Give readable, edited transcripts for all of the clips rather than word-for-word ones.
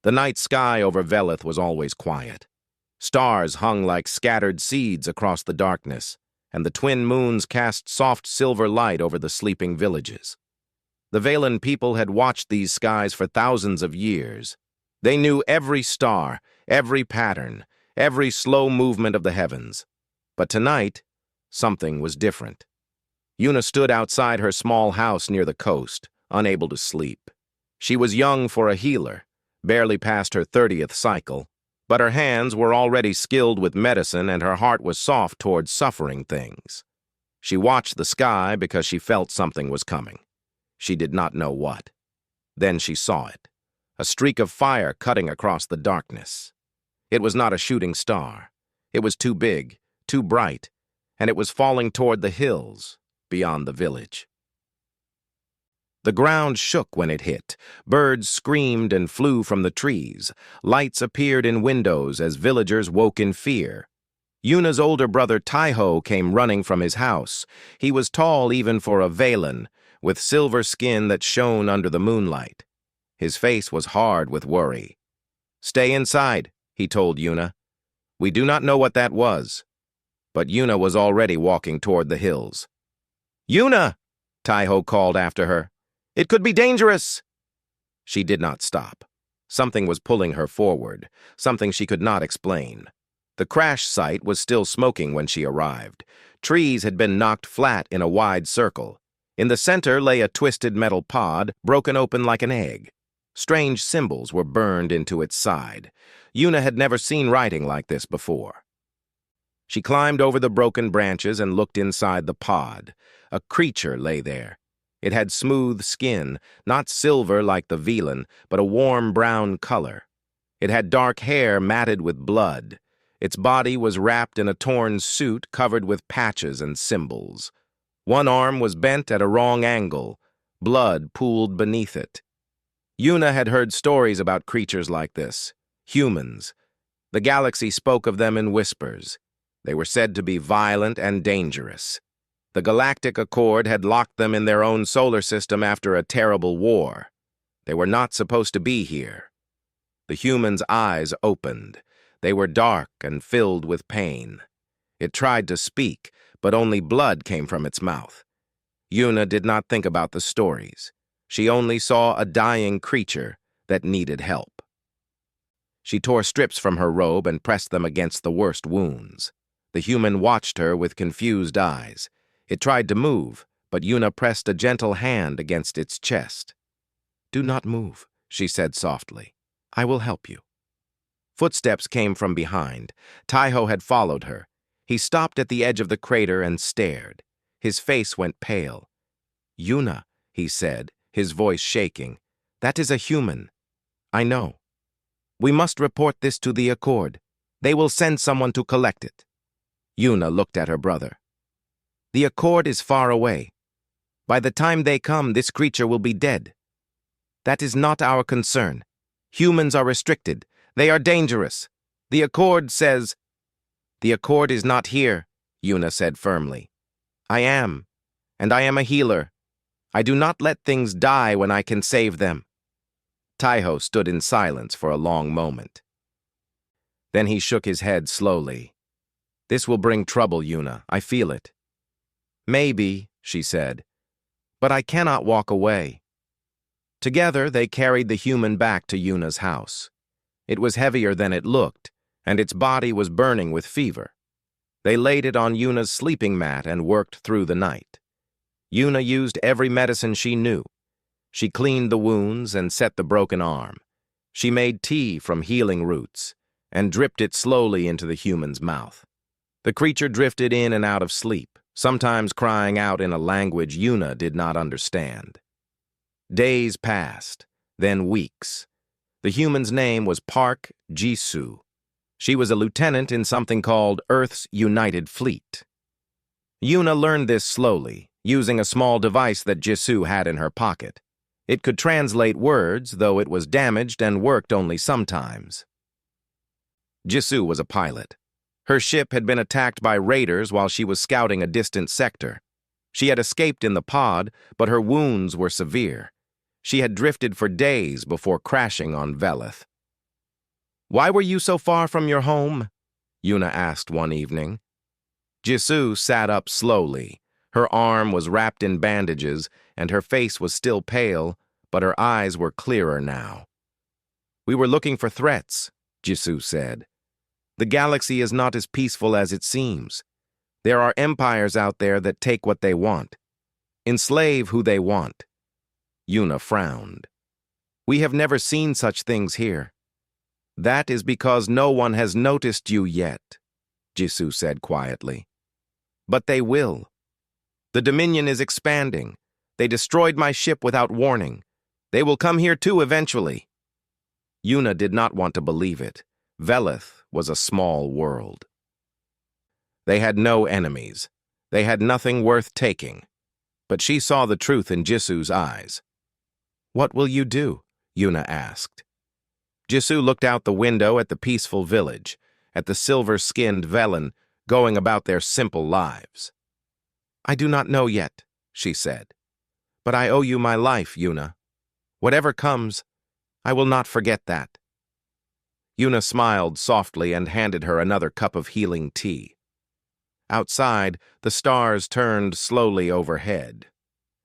The night sky over Velith was always quiet. Stars hung like scattered seeds across the darkness, and the twin moons cast soft silver light over the sleeping villages. The Valen people had watched these skies for thousands of years. They knew every star, every pattern, every slow movement of the heavens. But tonight, something was different. Yuna stood outside her small house near the coast, unable to sleep. She was young for a healer, barely past her 30th cycle, but her hands were already skilled with medicine and her heart was soft towards suffering things. She watched the sky because she felt something was coming. She did not know what. Then she saw it, a streak of fire cutting across the darkness. It was not a shooting star. It was too big, too bright, and it was falling toward the hills beyond the village. The ground shook when it hit. Birds screamed and flew from the trees. Lights appeared in windows as villagers woke in fear. Yuna's older brother Taiho came running from his house. He was tall even for a Valen, with silver skin that shone under the moonlight. His face was hard with worry. "Stay inside," he told Yuna. "We do not know what that was." But Yuna was already walking toward the hills. "Yuna!" Taiho called after her. "It could be dangerous!" She did not stop. Something was pulling her forward, something she could not explain. The crash site was still smoking when she arrived. Trees had been knocked flat in a wide circle. In the center lay a twisted metal pod, broken open like an egg. Strange symbols were burned into its side. Yuna had never seen writing like this before. She climbed over the broken branches and looked inside the pod. A creature lay there. It had smooth skin, not silver like the Velan, but a warm brown color. It had dark hair matted with blood. Its body was wrapped in a torn suit covered with patches and symbols. One arm was bent at a wrong angle. Blood pooled beneath it. Yuna had heard stories about creatures like this, humans. The galaxy spoke of them in whispers. They were said to be violent and dangerous. The Galactic Accord had locked them in their own solar system after a terrible war. They were not supposed to be here. The human's eyes opened. They were dark and filled with pain. It tried to speak, but only blood came from its mouth. Yuna did not think about the stories. She only saw a dying creature that needed help. She tore strips from her robe and pressed them against the worst wounds. The human watched her with confused eyes. It tried to move, but Yuna pressed a gentle hand against its chest. "Do not move," she said softly. "I will help you." Footsteps came from behind. Taiho had followed her. He stopped at the edge of the crater and stared. His face went pale. "Yuna," he said, his voice shaking. "That is a human. I know. We must report this to the Accord. They will send someone to collect it." Yuna looked at her brother. "The Accord is far away. By the time they come, this creature will be dead. That is not our concern. Humans are restricted. They are dangerous. The Accord says—" "The Accord is not here," Yuna said firmly. "I am, and I am a healer. I do not let things die when I can save them." Taiho stood in silence for a long moment. Then he shook his head slowly. "This will bring trouble, Yuna. I feel it." "Maybe," she said, "but I cannot walk away." Together, they carried the human back to Yuna's house. It was heavier than it looked, and its body was burning with fever. They laid it on Yuna's sleeping mat and worked through the night. Yuna used every medicine she knew. She cleaned the wounds and set the broken arm. She made tea from healing roots and dripped it slowly into the human's mouth. The creature drifted in and out of sleep, sometimes crying out in a language Yuna did not understand. Days passed, then weeks. The human's name was Park Jisoo. She was a lieutenant in something called Earth's United Fleet. Yuna learned this slowly, using a small device that Jisoo had in her pocket. It could translate words, though it was damaged and worked only sometimes. Jisoo was a pilot. Her ship had been attacked by raiders while she was scouting a distant sector. She had escaped in the pod, but her wounds were severe. She had drifted for days before crashing on Velith. Why were you so far from your home? Yuna asked one evening. Jisoo sat up slowly. Her arm was wrapped in bandages, and her face was still pale, but her eyes were clearer now. We were looking for threats, Jisoo said. The galaxy is not as peaceful as it seems. There are empires out there that take what they want, enslave who they want. Yuna frowned. We have never seen such things here. That is because no one has noticed you yet, Jisoo said quietly. But they will. The Dominion is expanding. They destroyed my ship without warning. They will come here too eventually. Yuna did not want to believe it. Velith was a small world. They had no enemies. They had nothing worth taking. But she saw the truth in Jisoo's eyes. What will you do? Yuna asked. Jisoo looked out the window at the peaceful village, at the silver-skinned Velen going about their simple lives. I do not know yet, she said. But I owe you my life, Yuna. Whatever comes, I will not forget that. Yuna smiled softly and handed her another cup of healing tea. Outside, the stars turned slowly overhead.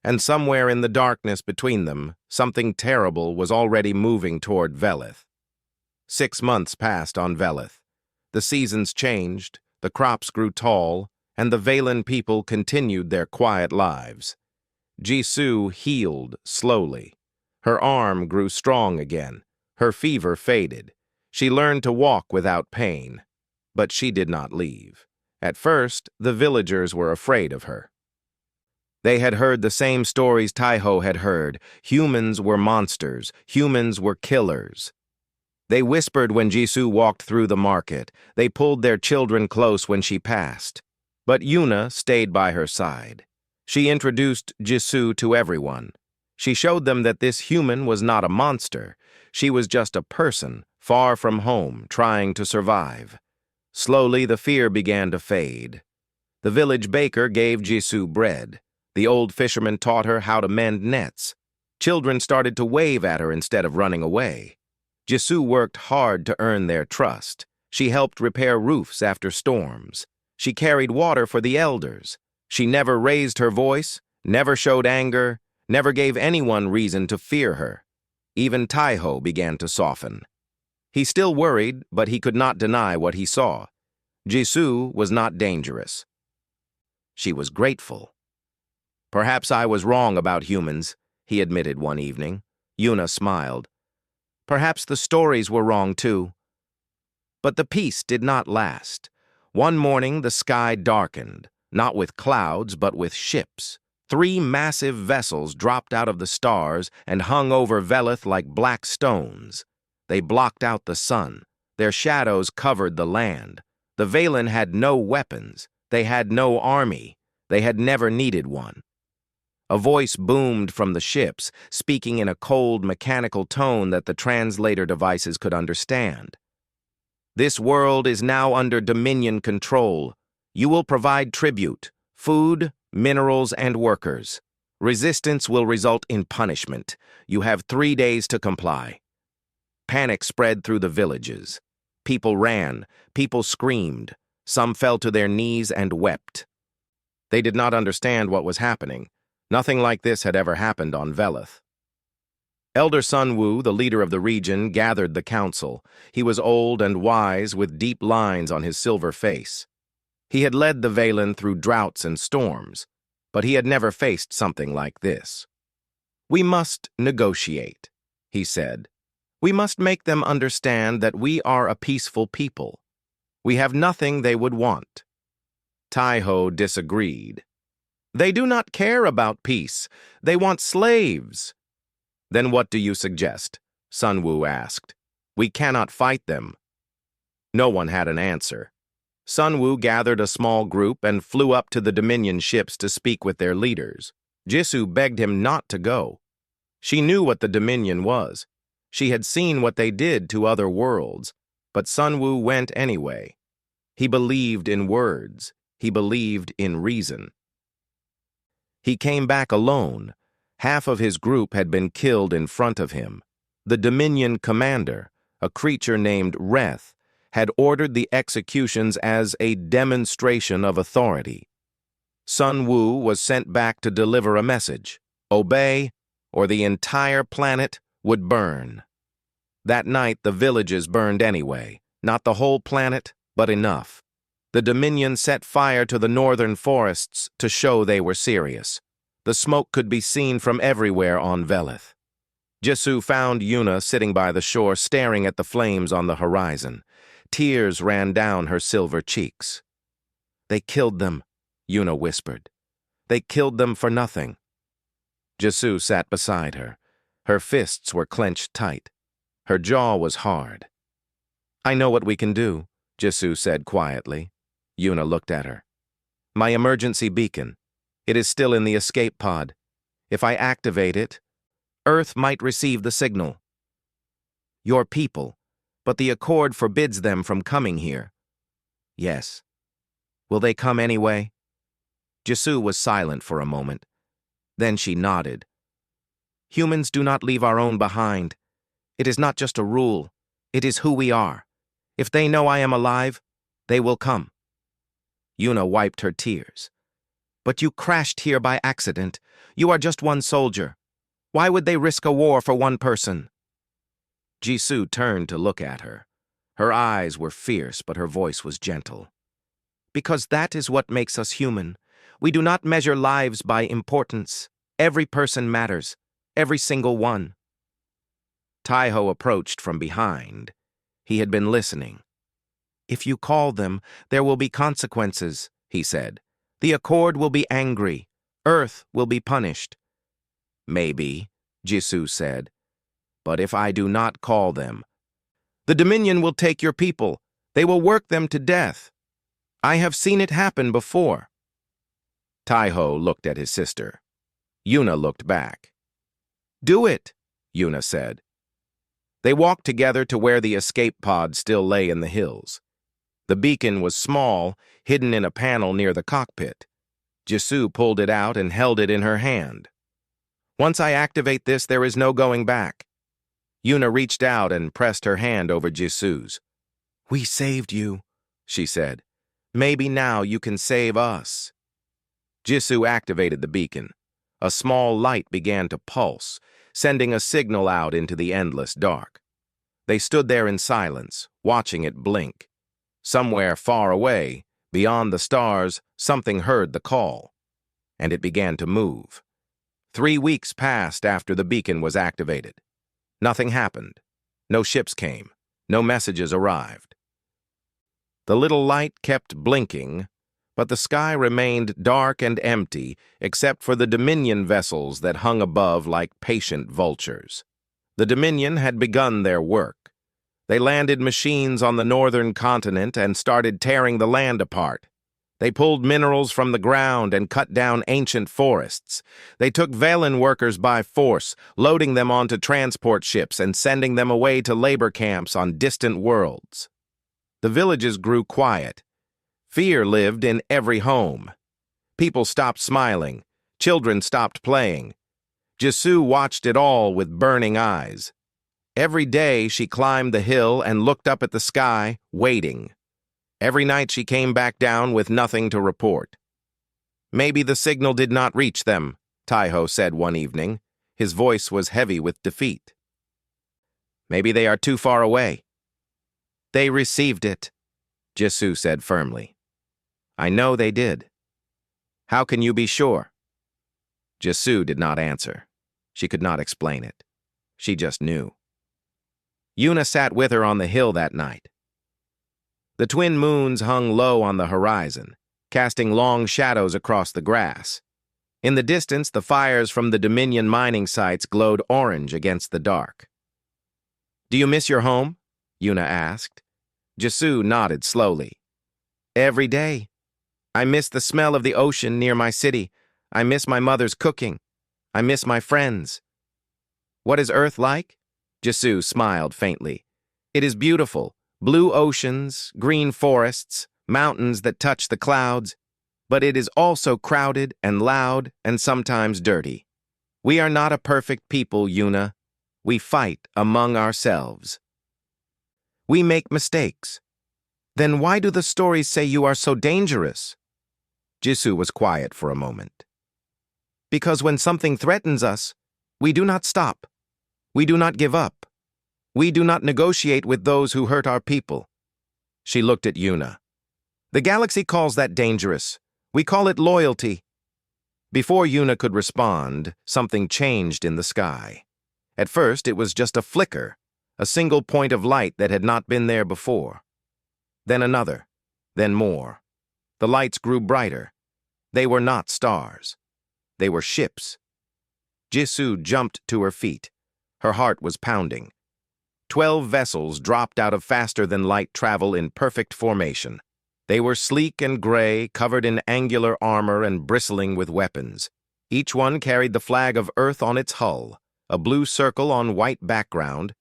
And somewhere in the darkness between them, something terrible was already moving toward Velith. 6 months passed on Velith. The seasons changed, the crops grew tall, and the Valen people continued their quiet lives. Jisoo healed slowly. Her arm grew strong again. Her fever faded. She learned to walk without pain. But she did not leave. At first, the villagers were afraid of her. They had heard the same stories Taiho had heard. Humans were monsters. Humans were killers. They whispered when Jisoo walked through the market. They pulled their children close when she passed. But Yuna stayed by her side. She introduced Jisoo to everyone. She showed them that this human was not a monster. She was just a person, far from home, trying to survive. Slowly, the fear began to fade. The village baker gave Jisoo bread. The old fisherman taught her how to mend nets. Children started to wave at her instead of running away. Jisoo worked hard to earn their trust. She helped repair roofs after storms. She carried water for the elders. She never raised her voice, never showed anger, never gave anyone reason to fear her. Even Taiho began to soften. He still worried, but he could not deny what he saw. Jisoo was not dangerous. She was grateful. Perhaps I was wrong about humans, he admitted one evening. Yuna smiled. Perhaps the stories were wrong too. But the peace did not last. One morning the sky darkened, not with clouds but with ships. 3 massive vessels dropped out of the stars and hung over Velith like black stones. They blocked out the sun. Their shadows covered the land. The Valen had no weapons. They had no army. They had never needed one. A voice boomed from the ships, speaking in a cold, mechanical tone that the translator devices could understand. This world is now under Dominion control. You will provide tribute, food, minerals, and workers. Resistance will result in punishment. You have 3 days to comply. Panic spread through the villages. People ran. People screamed. Some fell to their knees and wept. They did not understand what was happening. Nothing like this had ever happened on Velith. Elder Sunwoo, the leader of the region, gathered the council. He was old and wise, with deep lines on his silver face. He had led the Valen through droughts and storms, but he had never faced something like this. We must negotiate, he said. We must make them understand that we are a peaceful people. We have nothing they would want. Taiho disagreed. They do not care about peace. They want slaves. Then what do you suggest? Sunwoo asked. We cannot fight them. No one had an answer. Sunwoo gathered a small group and flew up to the Dominion ships to speak with their leaders. Jisoo begged him not to go. She knew what the Dominion was. She had seen what they did to other worlds, but Sunwoo went anyway. He believed in words. He believed in reason. He came back alone. Half of his group had been killed in front of him. The Dominion commander, a creature named Reth, had ordered the executions as a demonstration of authority. Sun Wu was sent back to deliver a message: obey, or the entire planet would burn. That night, the villages burned anyway, not the whole planet, but enough. The Dominion set fire to the northern forests to show they were serious. The smoke could be seen from everywhere on Velith. Jisoo found Yuna sitting by the shore, staring at the flames on the horizon. Tears ran down her silver cheeks. "They killed them," Yuna whispered. "They killed them for nothing." Jisoo sat beside her. Her fists were clenched tight. Her jaw was hard. "I know what we can do," Jisoo said quietly. Yuna looked at her. "My emergency beacon. It is still in the escape pod. If I activate it, Earth might receive the signal." "Your people, but the Accord forbids them from coming here." "Yes. Will they come anyway?" Jisoo was silent for a moment. Then she nodded. "Humans do not leave our own behind. It is not just a rule. It is who we are. If they know I am alive, they will come." Yuna wiped her tears. "But you crashed here by accident. You are just one soldier. Why would they risk a war for one person?" Jisoo turned to look at her. Her eyes were fierce, but her voice was gentle. "Because that is what makes us human. We do not measure lives by importance. Every person matters. Every single one." Taiho approached from behind. He had been listening. "If you call them, there will be consequences," he said. "The Accord will be angry. Earth will be punished." "Maybe," Jisoo said. "But if I do not call them, the Dominion will take your people. They will work them to death. I have seen it happen before." Taiho looked at his sister. Yuna looked back. "Do it," Yuna said. They walked together to where the escape pod still lay in the hills. The beacon was small, hidden in a panel near the cockpit. Jisoo pulled it out and held it in her hand. "Once I activate this, there is no going back." Yuna reached out and pressed her hand over Jisoo's. "We saved you," she said. "Maybe now you can save us." Jisoo activated the beacon. A small light began to pulse, sending a signal out into the endless dark. They stood there in silence, watching it blink. Somewhere far away, beyond the stars, something heard the call, and it began to move. 3 weeks passed after the beacon was activated. Nothing happened. No ships came. No messages arrived. The little light kept blinking, but the sky remained dark and empty except for the Dominion vessels that hung above like patient vultures. The Dominion had begun their work. They landed machines on the northern continent and started tearing the land apart. They pulled minerals from the ground and cut down ancient forests. They took Valen workers by force, loading them onto transport ships and sending them away to labor camps on distant worlds. The villages grew quiet. Fear lived in every home. People stopped smiling. Children stopped playing. Jisoo watched it all with burning eyes. Every day she climbed the hill and looked up at the sky, waiting. Every night she came back down with nothing to report. "Maybe the signal did not reach them," Taiho said one evening. His voice was heavy with defeat. "Maybe they are too far away." "They received it," Jisoo said firmly. "I know they did." "How can you be sure?" Jisoo did not answer. She could not explain it. She just knew. Yuna sat with her on the hill that night. The twin moons hung low on the horizon, casting long shadows across the grass. In the distance, the fires from the Dominion mining sites glowed orange against the dark. "Do you miss your home?" Yuna asked. Jisoo nodded slowly. "Every day. I miss the smell of the ocean near my city. I miss my mother's cooking. I miss my friends." "What is Earth like?" Jisoo smiled faintly. "It is beautiful. Blue oceans, green forests, mountains that touch the clouds. But it is also crowded and loud and sometimes dirty. We are not a perfect people, Yuna. We fight among ourselves." We make mistakes. Then why do the stories say you are so dangerous? Jisoo was quiet for a moment. Because when something threatens us, we do not stop. We do not give up. We do not negotiate with those who hurt our people. She looked at Yuna. The galaxy calls that dangerous. We call it loyalty. Before Yuna could respond, something changed in the sky. At first, it was just a flicker, a single point of light that had not been there before. Then another, then more. The lights grew brighter. They were not stars. They were ships. Jisoo jumped to her feet. Her heart was pounding. 12 vessels dropped out of faster-than-light travel in perfect formation. They were sleek and gray, covered in angular armor and bristling with weapons. Each one carried the flag of Earth on its hull, a blue circle on white background,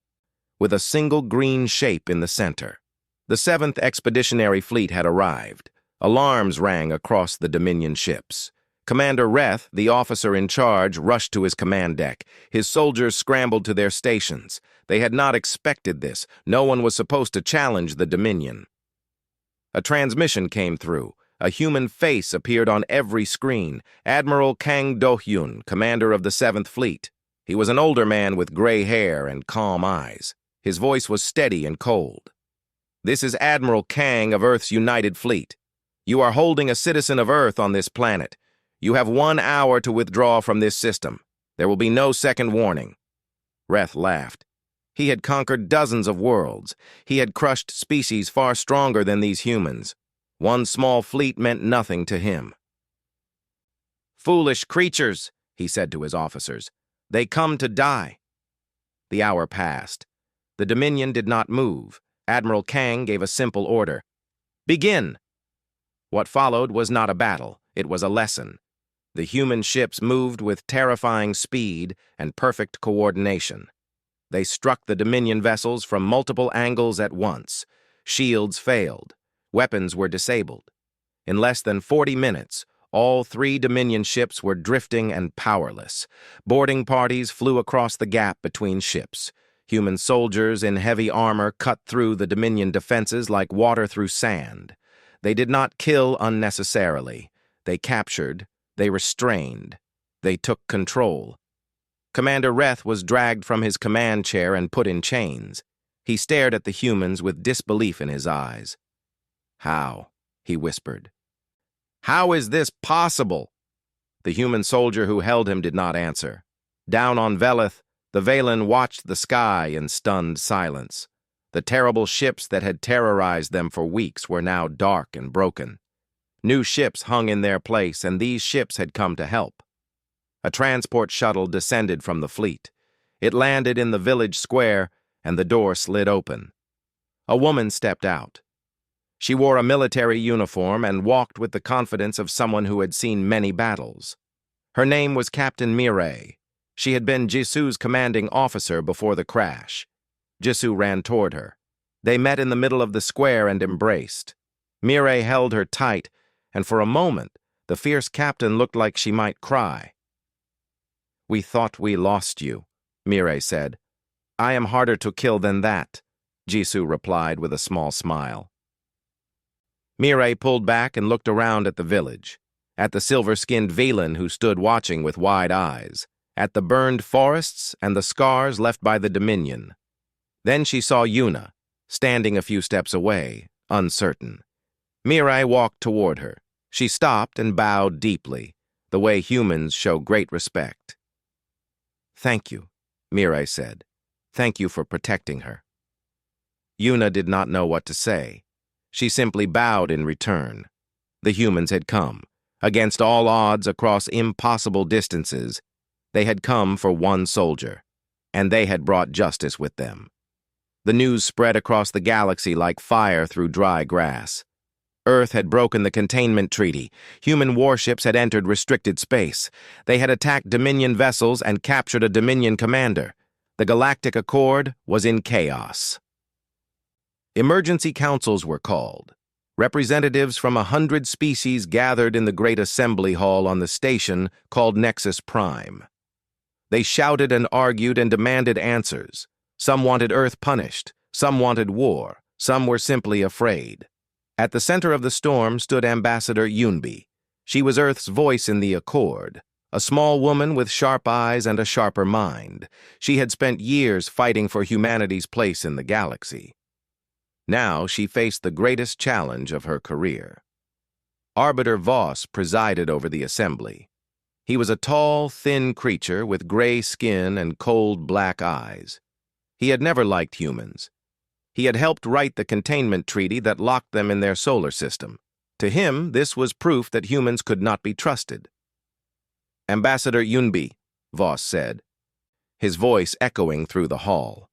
with a single green shape in the center. The 7th Expeditionary Fleet had arrived. Alarms rang across the Dominion ships. Commander Reth, the officer in charge, rushed to his command deck. His soldiers scrambled to their stations. They had not expected this. No one was supposed to challenge the Dominion. A transmission came through. A human face appeared on every screen. Admiral Kang Do-hyun, commander of the 7th Fleet. He was an older man with gray hair and calm eyes. His voice was steady and cold. This is Admiral Kang of Earth's United Fleet. You are holding a citizen of Earth on this planet. You have 1 hour to withdraw from this system. There will be no second warning. Reth laughed. He had conquered dozens of worlds. He had crushed species far stronger than these humans. One small fleet meant nothing to him. "Foolish creatures," he said to his officers. "They come to die." The hour passed. The Dominion did not move. Admiral Kang gave a simple order. "Begin!" What followed was not a battle. It was a lesson. The human ships moved with terrifying speed and perfect coordination. They struck the Dominion vessels from multiple angles at once. Shields failed. Weapons were disabled. In less than 40 minutes, all 3 Dominion ships were drifting and powerless. Boarding parties flew across the gap between ships. Human soldiers in heavy armor cut through the Dominion defenses like water through sand. They did not kill unnecessarily. They captured. They restrained. They took control. Commander Reth was dragged from his command chair and put in chains. He stared at the humans with disbelief in his eyes. "How?" he whispered. "How is this possible?" The human soldier who held him did not answer. Down on Velith, the Valen watched the sky in stunned silence. The terrible ships that had terrorized them for weeks were now dark and broken. New ships hung in their place, and these ships had come to help. A transport shuttle descended from the fleet. It landed in the village square, and the door slid open. A woman stepped out. She wore a military uniform and walked with the confidence of someone who had seen many battles. Her name was Captain Mireille. She had been Jisoo's commanding officer before the crash. Jisoo ran toward her. They met in the middle of the square and embraced. Mireille held her tight, and for a moment, the fierce captain looked like she might cry. "We thought we lost you," Mireille said. "I am harder to kill than that," Jisoo replied with a small smile. Mireille pulled back and looked around at the village, at the silver-skinned Valen who stood watching with wide eyes, at the burned forests and the scars left by the Dominion. Then she saw Yuna, standing a few steps away, uncertain. Mireille walked toward her. She stopped and bowed deeply, the way humans show great respect. "Thank you," Mireille said. "Thank you for protecting her." Yuna did not know what to say. She simply bowed in return. The humans had come. Against all odds, across impossible distances, they had come for one soldier, and they had brought justice with them. The news spread across the galaxy like fire through dry grass. Earth had broken the containment treaty. Human warships had entered restricted space. They had attacked Dominion vessels and captured a Dominion commander. The Galactic Accord was in chaos. Emergency councils were called. Representatives from 100 species gathered in the great assembly hall on the station called Nexus Prime. They shouted and argued and demanded answers. Some wanted Earth punished. Some wanted war, some were simply afraid. At the center of the storm stood Ambassador Yunbi. She was Earth's voice in the Accord, a small woman with sharp eyes and a sharper mind. She had spent years fighting for humanity's place in the galaxy. Now she faced the greatest challenge of her career. Arbiter Voss presided over the assembly. He was a tall, thin creature with gray skin and cold black eyes. He had never liked humans. He had helped write the containment treaty that locked them in their solar system. To him, this was proof that humans could not be trusted. "Ambassador Yunbi," Voss said, his voice echoing through the hall.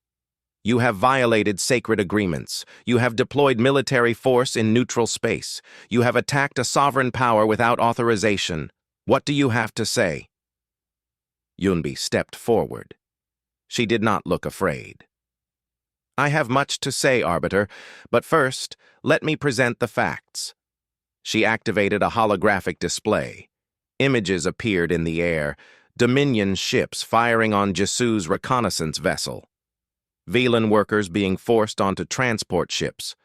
"You have violated sacred agreements. You have deployed military force in neutral space. You have attacked a sovereign power without authorization. What do you have to say?" Yunbi stepped forward. She did not look afraid. "I have much to say, Arbiter, but first, let me present the facts." She activated a holographic display. Images appeared in the air, Dominion ships firing on Jisu's reconnaissance vessel. Velan workers being forced onto transport ships.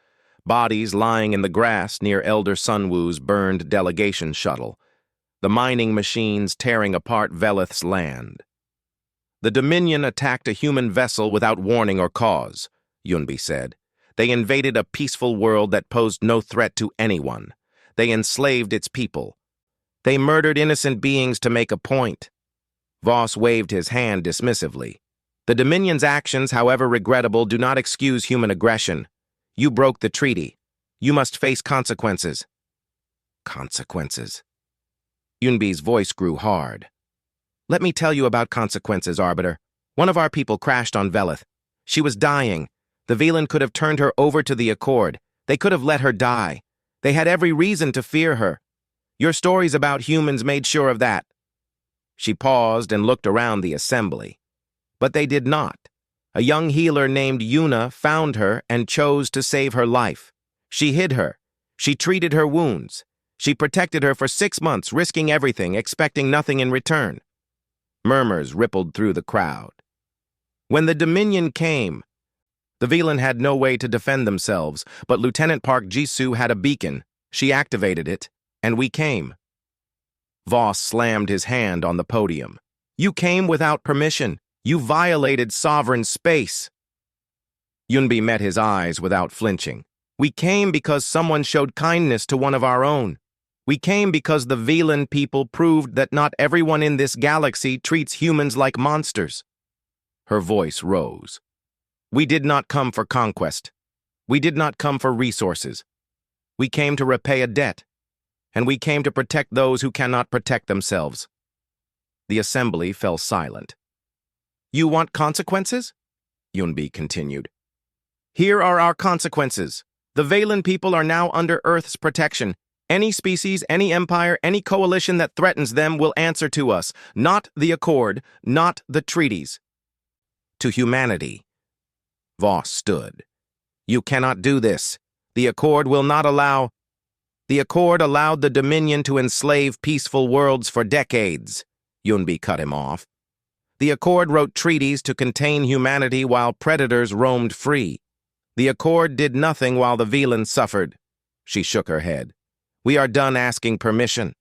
Bodies lying in the grass near Elder Sunwoo's burned delegation shuttle. The mining machines tearing apart Velith's land. "The Dominion attacked a human vessel without warning or cause," Yunbi said. "They invaded a peaceful world that posed no threat to anyone. They enslaved its people. They murdered innocent beings to make a point." Voss waved his hand dismissively. "The Dominion's actions, however regrettable, do not excuse human aggression. You broke the treaty. You must face consequences." "Consequences?" Yunbi's voice grew hard. "Let me tell you about consequences, Arbiter. One of our people crashed on Velith. She was dying. The Velan could have turned her over to the Accord. They could have let her die. They had every reason to fear her. Your stories about humans made sure of that." She paused and looked around the assembly. But they did not. A young healer named Yuna found her and chose to save her life. She hid her. She treated her wounds. She protected her for 6 months, risking everything, expecting nothing in return. Murmurs rippled through the crowd. When the Dominion came, the Velan had no way to defend themselves, but Lieutenant Park Jisu had a beacon. She activated it, and we came. Voss slammed his hand on the podium. "You came without permission. You violated sovereign space." Yunbi met his eyes without flinching. "We came because someone showed kindness to one of our own. We came because the Velan people proved that not everyone in this galaxy treats humans like monsters." Her voice rose. "We did not come for conquest. We did not come for resources. We came to repay a debt, and we came to protect those who cannot protect themselves." The assembly fell silent. "You want consequences?" Yunbi continued. "Here are our consequences. The Velan people are now under Earth's protection. Any species, any empire, any coalition that threatens them will answer to us, not the Accord, not the treaties." "To humanity." Voss stood. "You cannot do this. The Accord will not allow—" "The Accord allowed the Dominion to enslave peaceful worlds for decades," Yunbi cut him off. "The Accord wrote treaties to contain humanity while predators roamed free. The Accord did nothing while the Velan suffered." She shook her head. "We are done asking permission."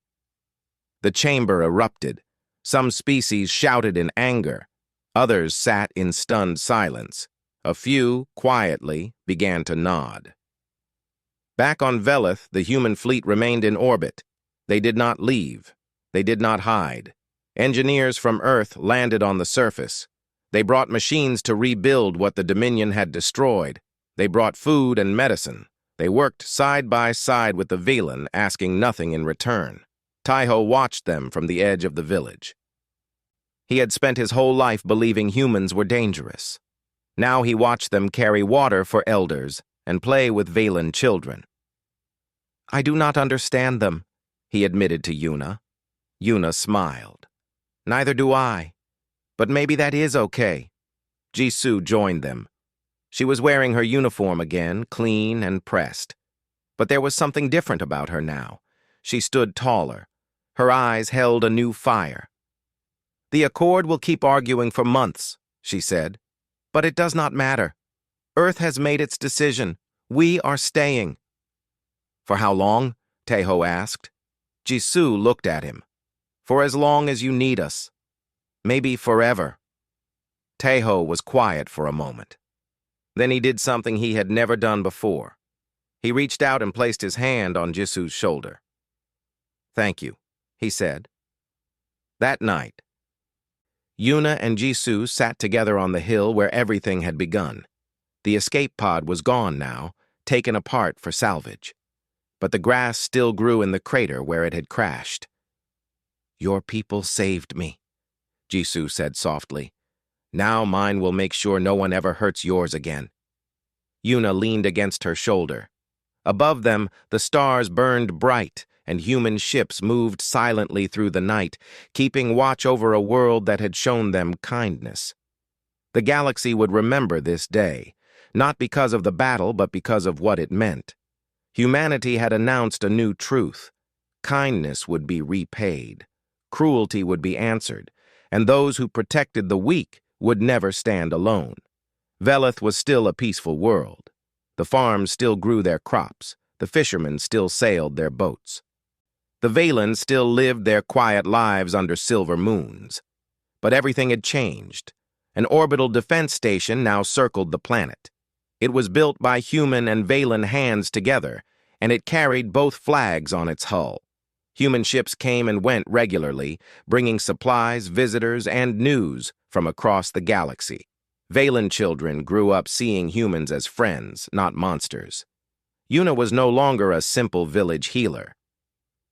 The chamber erupted. Some species shouted in anger. Others sat in stunned silence. A few, quietly, began to nod. Back on Velith, the human fleet remained in orbit. They did not leave. They did not hide. Engineers from Earth landed on the surface. They brought machines to rebuild what the Dominion had destroyed. They brought food and medicine. They worked side by side with the Velan, asking nothing in return. Taiho watched them from the edge of the village. He had spent his whole life believing humans were dangerous. Now he watched them carry water for elders and play with Velan children. "I do not understand them," he admitted to Yuna. Yuna smiled. "Neither do I. But maybe that is okay." Jisu joined them. She was wearing her uniform again, clean and pressed. But there was something different about her now. She stood taller. Her eyes held a new fire. "The Accord will keep arguing for months," she said. "But it does not matter. Earth has made its decision. We are staying. For how long? Teho asked. Jisoo looked at him. For as long as you need us. Maybe forever. Teho was quiet for a moment. Then he did something he had never done before. He reached out and placed his hand on Jisoo's shoulder. Thank you, he said. That night, Yuna and Jisoo sat together on the hill where everything had begun. The escape pod was gone now, taken apart for salvage. But the grass still grew in the crater where it had crashed. Your people saved me, Jisoo said softly. Now mine will make sure no one ever hurts yours again. Yuna leaned against her shoulder. Above them, the stars burned bright, and human ships moved silently through the night, keeping watch over a world that had shown them kindness. The galaxy would remember this day, not because of the battle, but because of what it meant. Humanity had announced a new truth. Kindness would be repaid, cruelty would be answered, and those who protected the weak would never stand alone. Velith was still a peaceful world. The farms still grew their crops, the fishermen still sailed their boats. The Valens still lived their quiet lives under silver moons. But everything had changed. An orbital defense station now circled the planet. It was built by human and Valen hands together, and it carried both flags on its hull. Human ships came and went regularly, bringing supplies, visitors, and news from across the galaxy. Valen children grew up seeing humans as friends, not monsters. Yuna was no longer a simple village healer.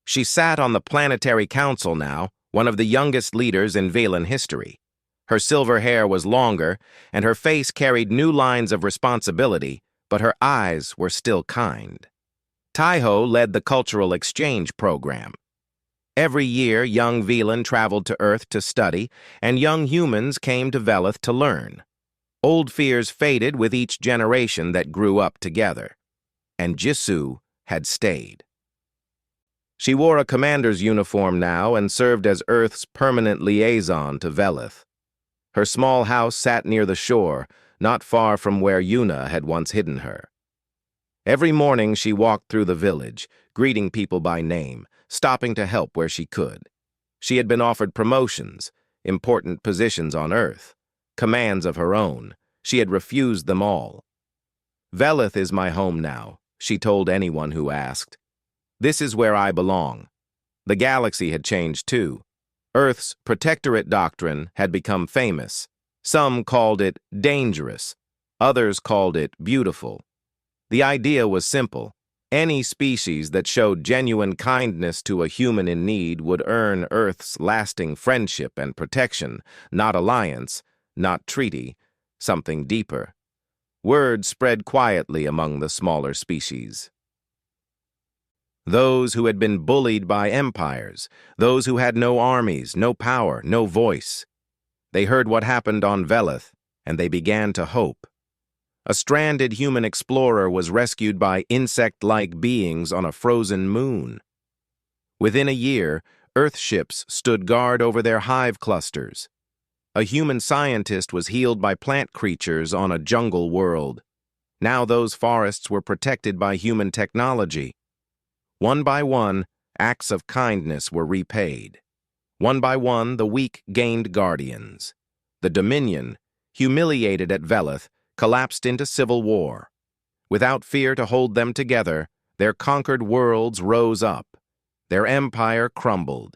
She sat on the planetary council now, one of the youngest leaders in Valen history. Her silver hair was longer, and her face carried new lines of responsibility, but her eyes were still kind. Taiho led the cultural exchange program. Every year, young Velan traveled to Earth to study, and young humans came to Velith to learn. Old fears faded with each generation that grew up together. And Jisoo had stayed. She wore a commander's uniform now and served as Earth's permanent liaison to Velith. Her small house sat near the shore, not far from where Yuna had once hidden her. Every morning she walked through the village, greeting people by name, stopping to help where she could. She had been offered promotions, important positions on Earth, commands of her own. She had refused them all. Velith is my home now, she told anyone who asked. This is where I belong. The galaxy had changed too. Earth's protectorate doctrine had become famous. Some called it dangerous. Others called it beautiful. The idea was simple. Any species that showed genuine kindness to a human in need would earn Earth's lasting friendship and protection, not alliance, not treaty, something deeper. Word spread quietly among the smaller species. Those who had been bullied by empires, those who had no armies, no power, no voice. They heard what happened on Velith, and they began to hope. A stranded human explorer was rescued by insect-like beings on a frozen moon. Within a year, Earth ships stood guard over their hive clusters. A human scientist was healed by plant creatures on a jungle world. Now those forests were protected by human technology. One by one, acts of kindness were repaid. One by one, the weak gained guardians. The Dominion, humiliated at Velith, collapsed into civil war. Without fear to hold them together, their conquered worlds rose up. Their empire crumbled.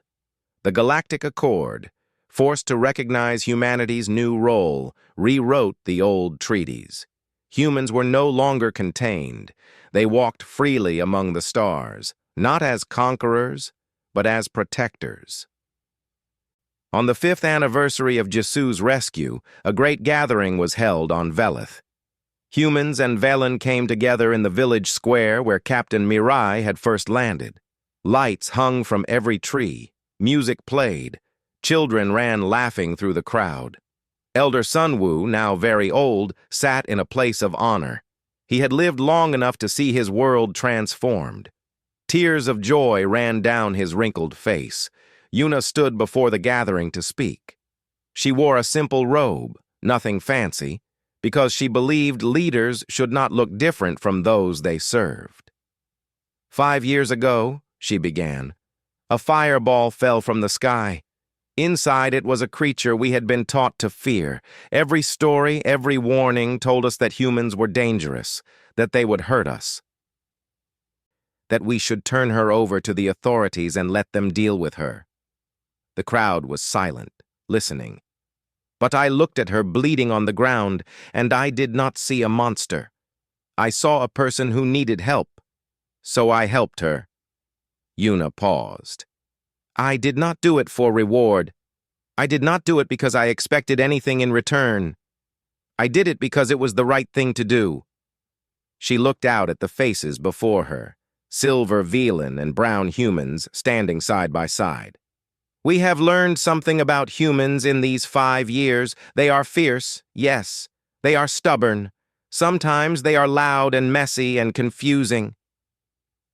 The Galactic Accord, forced to recognize humanity's new role, rewrote the old treaties. Humans were no longer contained. They walked freely among the stars, not as conquerors, but as protectors. On the 5th anniversary of Jisoo's rescue, a great gathering was held on Velith. Humans and Velen came together in the village square where Captain Mirai had first landed. Lights hung from every tree, music played, children ran laughing through the crowd. Elder Sunwoo, now very old, sat in a place of honor. He had lived long enough to see his world transformed. Tears of joy ran down his wrinkled face. Yuna stood before the gathering to speak. She wore a simple robe, nothing fancy, because she believed leaders should not look different from those they served. 5 years ago, she began, a fireball fell from the sky. Inside it was a creature we had been taught to fear. Every story, every warning told us that humans were dangerous, that they would hurt us, that we should turn her over to the authorities and let them deal with her. The crowd was silent, listening. But I looked at her bleeding on the ground, and I did not see a monster. I saw a person who needed help. So I helped her. Yuna paused. I did not do it for reward. I did not do it because I expected anything in return. I did it because it was the right thing to do. She looked out at the faces before her, silver Velan and brown humans standing side by side. We have learned something about humans in these 5 years. They are fierce, yes. They are stubborn. Sometimes they are loud and messy and confusing.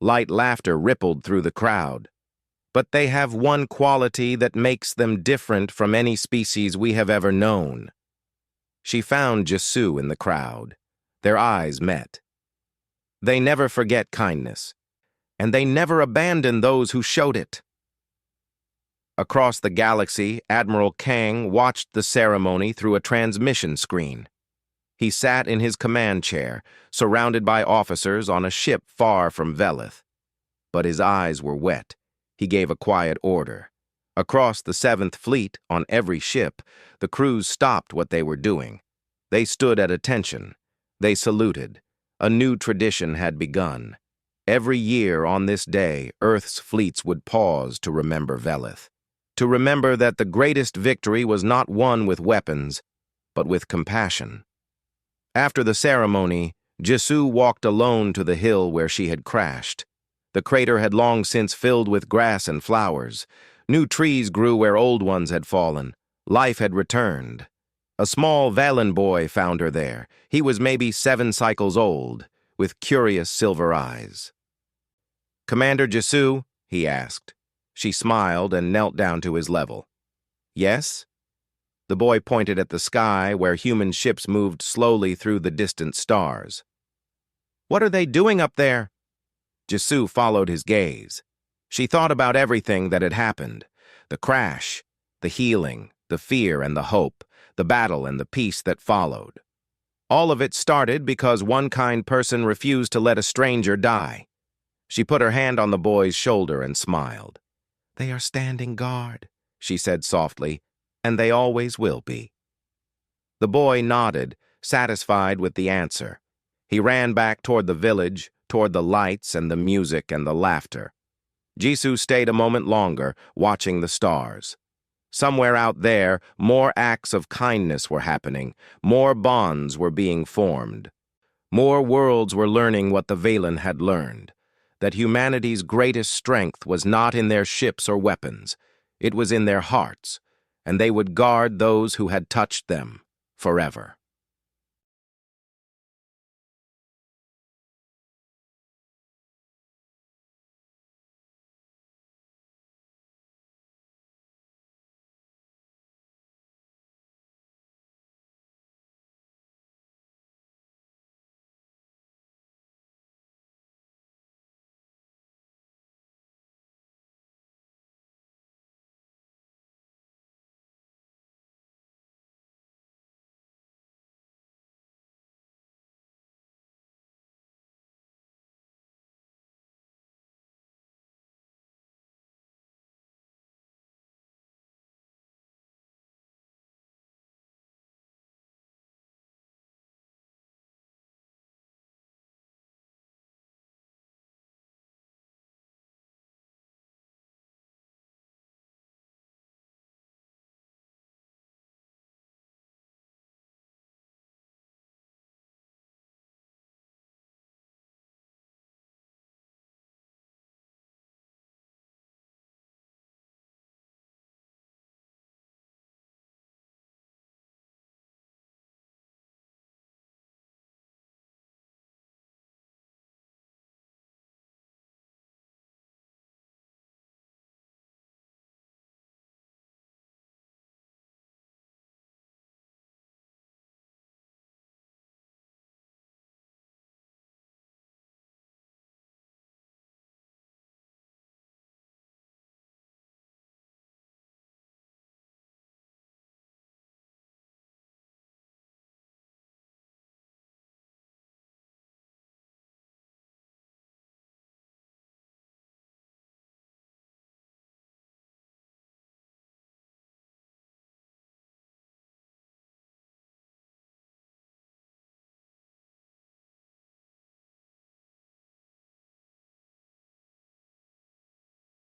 Light laughter rippled through the crowd. But they have one quality that makes them different from any species we have ever known. She found Jisoo in the crowd. Their eyes met. They never forget kindness, and they never abandon those who showed it. Across the galaxy, Admiral Kang watched the ceremony through a transmission screen. He sat in his command chair, surrounded by officers on a ship far from Velith. But his eyes were wet. He gave a quiet order. Across the 7th Fleet, on every ship, the crews stopped what they were doing. They stood at attention. They saluted. A new tradition had begun. Every year on this day, Earth's fleets would pause to remember Velith. To remember that the greatest victory was not won with weapons, but with compassion. After the ceremony, Jisoo walked alone to the hill where she had crashed. The crater had long since filled with grass and flowers. New trees grew where old ones had fallen. Life had returned. A small Velan boy found her there. He was maybe 7 cycles old, with curious silver eyes. Commander Jisoo, he asked. She smiled and knelt down to his level. Yes? The boy pointed at the sky where human ships moved slowly through the distant stars. What are they doing up there? Jisoo followed his gaze. She thought about everything that had happened. The crash, the healing, the fear and the hope, the battle and the peace that followed. All of it started because one kind person refused to let a stranger die. She put her hand on the boy's shoulder and smiled. They are standing guard, she said softly, and they always will be. The boy nodded, satisfied with the answer. He ran back toward the village, toward the lights and the music and the laughter. Jisoo stayed a moment longer, watching the stars. Somewhere out there, more acts of kindness were happening, more bonds were being formed. More worlds were learning what the Velan had learned, that humanity's greatest strength was not in their ships or weapons, it was in their hearts, and they would guard those who had touched them forever.